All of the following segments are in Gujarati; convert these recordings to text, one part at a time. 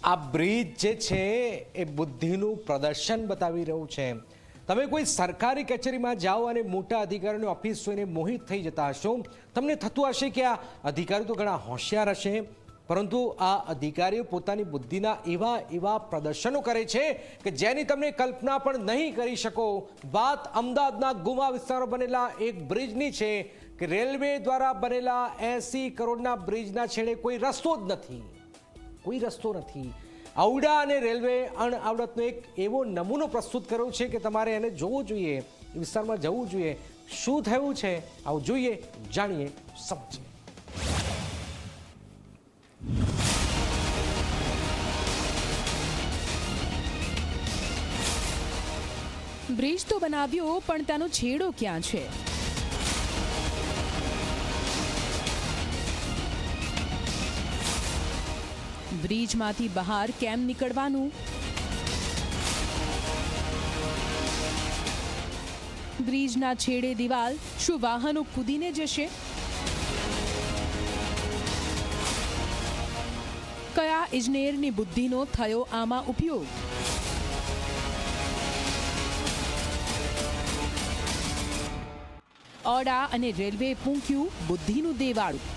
આ બ્રિજ જે છે એ બુદ્ધિનું પ્રદર્શન બતાવી રહ્યું છે। તમે કોઈ સરકારી કચેરીમાં જાઓ અને મોટા અધિકારીઓની ઓફિસ જોઈને મોહિત થઈ જતા હશો। તમને થતું હશે કે આ અધિકારીઓ તો ઘણા હોશિયાર હશે, પરંતુ આ અધિકારીઓ પોતાની બુદ્ધિના એવા પ્રદર્શનો કરે છે કે જેની તમે કલ્પના પણ નહીં કરી શકો। વાત અમદાવાદના ગુમા વિસ્તારમાં બનેલા એક બ્રિજની છે કે રેલવે દ્વારા બનેલા 80 કરોડના બ્રિજના છેડે કોઈ રસ્તો જ નથી, કોઈ રસ્તો નથી। આવડા અને રેલવે અણઆવડતનો એક એવો નમૂનો પ્રસ્તુત કર્યો છે કે તમારે એને જોવું જોઈએ, વિસ્તારમાં જવું જોઈએ। શું થયું છે આવું જોઈએ, જાણીએ, સમજીએ। બ્રિજ તો બનાવ્યો, પણ તેનો છેડો ક્યાં છે? બ્રિજમાંથી બહાર કેમ નીકળવાનું? બ્રિજના છેડે દિવાલ, શું વાહનો કૂદીને જશે? કયા ઇજનેરની બુદ્ધિનો થયો આમાં ઉપયોગ? ઓડા અને રેલવે ફૂંક્યું બુદ્ધિનું દેવાળું।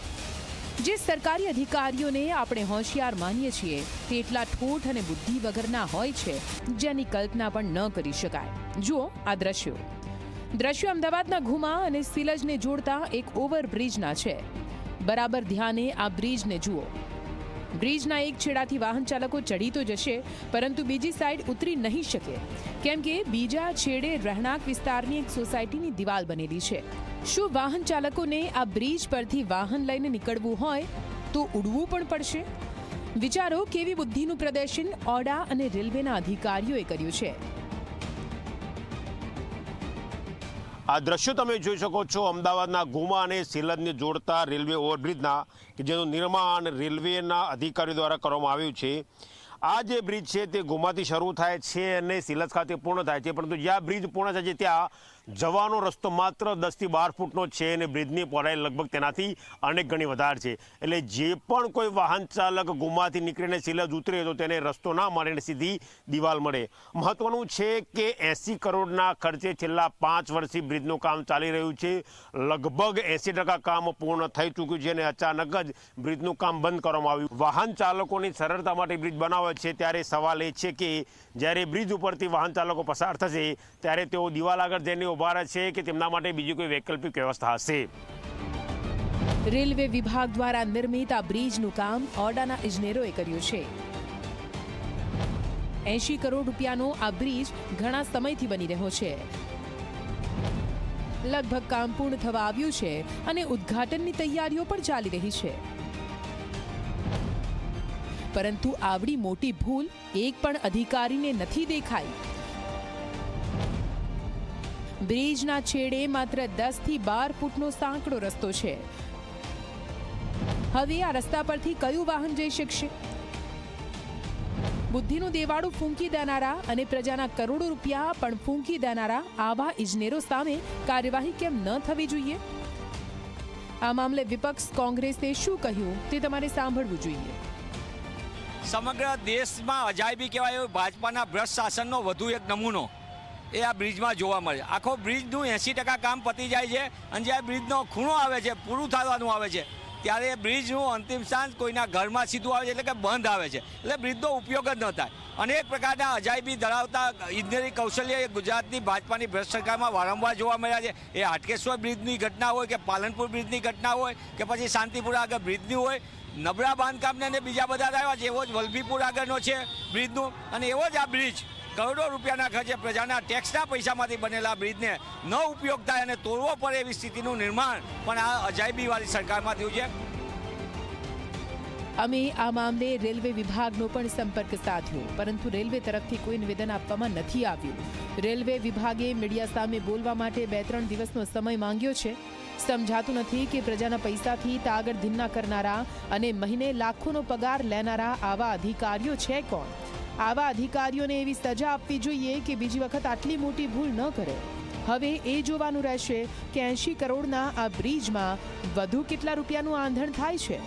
જે સરકારી અધિકારીઓને આપણે હોશિયાર માનીએ છીએ તે એટલા ઠોઠ અને બુદ્ધિ વગરના હોય છે જેની કલ્પના પણ ન કરી શકાય। જુઓ આ દ્રશ્યો અમદાવાદના ઘુમા અને સિલજને જોડતા એક ઓવરબ્રિજના છે। બરાબર ધ્યાને આ બ્રિજને જુઓ। બ્રિજના એક છેડાથી વાહન ચાલકો ચડી તો જશે, પરંતુ બીજી સાઈડ ઉતરી નહીં શકે, કેમ કે બીજા છેડે રહેણાંક વિસ્તારની એક સોસાયટીની દિવાલ બનેલી છે। શું વાહન ચાલકોને આ બ્રિજ પરથી વાહન લઈને નીકળવું હોય તો ઉડવું પણ પડશે? વિચારો કેવી બુદ્ધિનું પ્રદર્શન ઓડા અને રેલવેના અધિકારીઓએ કર્યું છે। આ દ્રશ્યો તમે જોઈ શકો છો અમદાવાદના ગુમા અને સિલજને જોડતા રેલવે ઓવરબ્રિજના, કે જેનું નિર્માણ રેલવેના અધિકારીઓ દ્વારા કરવામાં આવ્યું છે। આ જે બ્રિજ છે તે ગુમાથી શરૂ થાય છે અને સિલજ ખાતે પૂર્ણ થાય છે, પરંતુ જ્યાં બ્રિજ પૂર્ણ થાય છે ત્યાં જવાનો રસ્તો માત્ર 10 થી 12 ફૂટનો છે અને બ્રિજની પહોળાઈ લગભગ તેનાથી અનેક ગણી વધારે છે। એટલે જે પણ કોઈ વાહન ચાલક ગુમાથી નીકળીને સિલજ ઉતરે તો તેને રસ્તો ના મળે, સીધી દિવાલ મળે। મહત્વનું છે કે 80 કરોડના ખર્ચે છેલ્લા 5 વર્ષથી બ્રિજનું કામ ચાલી રહ્યું છે। લગભગ 80% કામ પૂર્ણ થઈ ચૂક્યું છે અને અચાનક જ બ્રિજનું કામ બંધ કરવામાં આવ્યું। વાહન ચાલકોની સરળતા માટે બ્રિજ બનાવે છે, ત્યારે સવાલ એ છે કે જ્યારે બ્રિજ ઉપરથી વાહન ચાલકો પસાર થશે ત્યારે તેઓ દિવાલ આગળ જઈને ઉભા રહે છે કે તેમના માટે બીજી કોઈ વૈકલ્પિક વ્યવસ્થા હશે? રેલવે વિભાગ દ્વારા નિર્મિત આ બ્રિજનું કામ ઓડાના ઇજનેરોએ કર્યું છે। 80 કરોડ રૂપિયાનો આ બ્રિજ ઘણા સમયથી બની રહ્યો છે। લગભગ કામ પૂર્ણ થવા આવ્યું છે અને ઉદ્ઘાટનની તૈયારીઓ પણ ચાલી રહી છે, પરંતુ આવડી મોટી ભૂલ એક પણ અધિકારીને નથી દેખાઈ। બ્રિજના છેડે માત્ર 10 થી 12 ફૂટનો સાંકડો રસ્તો છે। હવે આ રસ્તા પરથી કયું વાહન જઈ શકશે? બુદ્ધિનું દેવાળું ફૂંકી દેનારા અને પ્રજાના કરોડો રૂપિયા પણ ફૂંકી દેનારા આવા ઇજનેરો સામે કાર્યવાહી કેમ ન થવી જોઈએ? આ મામલે વિપક્ષ કોંગ્રેસે શું કહ્યું તે તમારે સાંભળવું જોઈએ। સમગ્ર દેશમાં અજાયબી કહેવાય એવું ભાજપાના ભ્રષ્ટ શાસનનો વધુ એક નમૂનો એ આ બ્રિજમાં જોવા મળે। આખો બ્રિજનું 80% કામ પતી જાય છે અને જ્યારે બ્રિજનો ખૂણો આવે છે, પૂરું થવાનું આવે છે, ત્યારે બ્રિજનું અંતિમ સાંજ કોઈના ઘરમાં સીધું આવે છે, એટલે કે બંધ આવે છે, એટલે બ્રિજનો ઉપયોગ જ ન થાય। અનેક પ્રકારના અજાયબી ધરાવતા ઇજનેરી કૌશલ્ય એ ગુજરાતની ભાજપાની ભ્રષ્ટ સરકારમાં વારંવાર જોવા મળ્યા છે। એ હાટકેશ્વર બ્રિજની ઘટના હોય કે પાલનપુર બ્રિજની ઘટના હોય કે પછી શાંતિપુર આગળ બ્રિજની હોય, નબળા બાંધકામને અને બીજા બધા આવ્યા છે। એવો જ વલભીપુર આગળનો છે બ્રિજનું, અને એવો જ આ બ્રિજ કરોડો રૂપિયાના ખર્ચે પ્રજાના ટેક્સના પૈસામાંથી બનેલા બ્રિજને ન ઉપયોગ થાય અને તોડવો પડે એવી સ્થિતિનું નિર્માણ પણ આ અજાયબીવાળી સરકારમાં થયું છે। અમે આ મામલે રેલવે વિભાગનો પણ સંપર્ક સાધ્યો, પરંતુ રેલવે તરફથી કોઈ નિવેદન આપવામાં નથી આવ્યું। રેલવે વિભાગે મીડિયા સામે બોલવા માટે 2-3 દિવસનો સમય માંગ્યો છે। સમજાતું નથી કે પ્રજાના પૈસાથી તાગડ ધીન્ના કરનારા અને મહિને લાખોનો પગાર લેનારા આવા અધિકારીઓ છે કોણ? આવા અધિકારીઓને એવી સજા આપવી જોઈએ કે બીજી વખત આટલી મોટી ભૂલ ન કરે। હવે એ જોવાનું રહેશે કે 80 કરોડના આ બ્રિજમાં વધુ કેટલા રૂપિયાનું આંધણ થાય છે।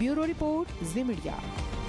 Bureau report Zee media.